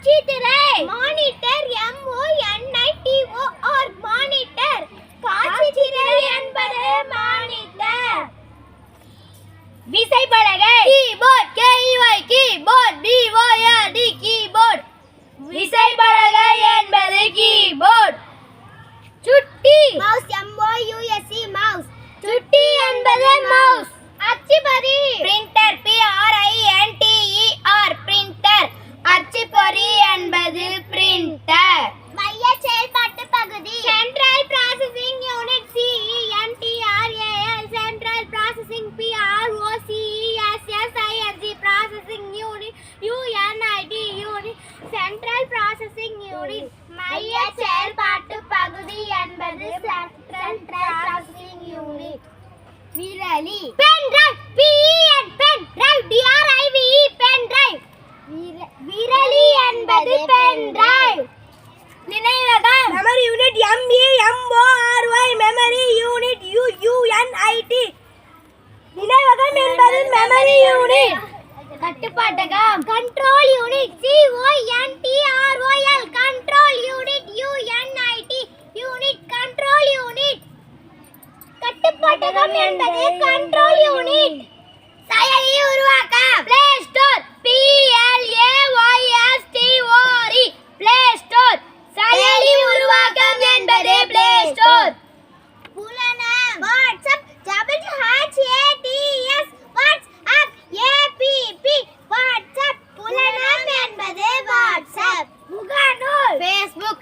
காட்சித்திரை. Monitor MONITOR monitor. காட்சித்திரை என்பது monitor. விசைப்பலகை கீபோர்ட் கீபோர்ட் BOARD கீபோர்ட். விசைப்பலகை என்பது கீபோர்ட். சுட்டி மவுஸ் MOUSE மவுஸ். சுட்டி என்பது மவுஸ். அச்சுப்பொறி பிரிண்டர் PRINTER பிரிண்டர். அச்சுப்பொறி என்பது பிரிண்டர். மைய செயல்பாட்டு பகுதி central processing unit CENTRAL central processing PROCESSING processing unit UNIT unit central processing unit. மைய செயல்பாட்டு பகுதி என்பது சென்ட்ரல் ப்ராசசிங் யூனிட். விரலி pen drive PEN pen drive DRIVE pen drive. விரலி என்பது பென் டிரைவ். நினைவகம் memory unit MEMORY memory unit UUNIT. நினைவகம் என்பது மெமரி யூனிட். கட்டுப்பாட்டகம் control unit CONTROL control unit UNIT unit control unit. கட்டுப்பாட்டகம் என்பது கண்ட்ரோல் யூனிட். செயலி உருவாக்க Play Store PLAYSTORE Play Store. செயலி உருவாக்கம் என்பது Play Store. புலனம் WhatsApp WHATS WhatsApp APP WhatsApp. புலனம் என்பது வாட்ஸ்அப். முகநூல் Facebook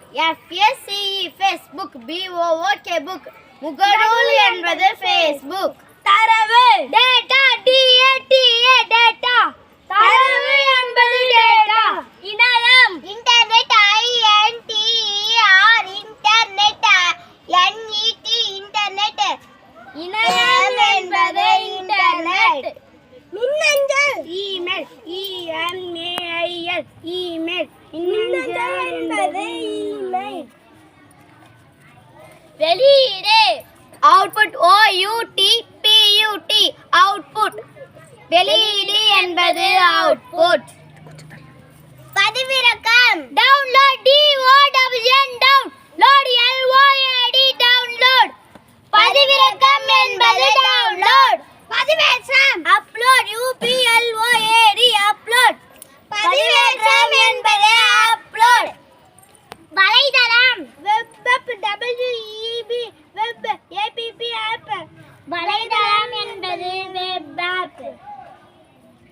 FACE Facebook BOOK book. முகநூல் என்பது Facebook. தரவு டேட்டா DATA டேட்டா. தரவு என்பது டேட்டா. இணையம் internet INTER internet NET internet. இணையம் என்பது இன்டர்நெட். மின்னஞ்சல் இமெயில் EMAIL இமெயில். மின்னஞ்சல் என்பது இமெயில். வெளியீடு அவுட்புட் OUTPUT அவுட்புட். வெளியீடு என்பது அவுட்புட். பதிவிறக்கம் download DOWN download LOAD download. பதிவிறக்கம் என்பது டவுன்லோட். பதிவேற்றம் அப்லோட் UPLOAD அப்லோட். பதிவேற்றம் என்பது அப்லோட். வலைதளம் web WEB web APP app. வலைதளம் என்பது வெப் ஆப்.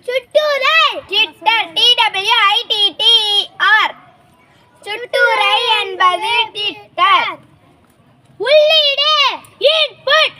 சுட்டுரை ட்விட்டர் TWITTER சுட்டுரை என்பது ட்விட்டர். உள்ளீடு இன்புட்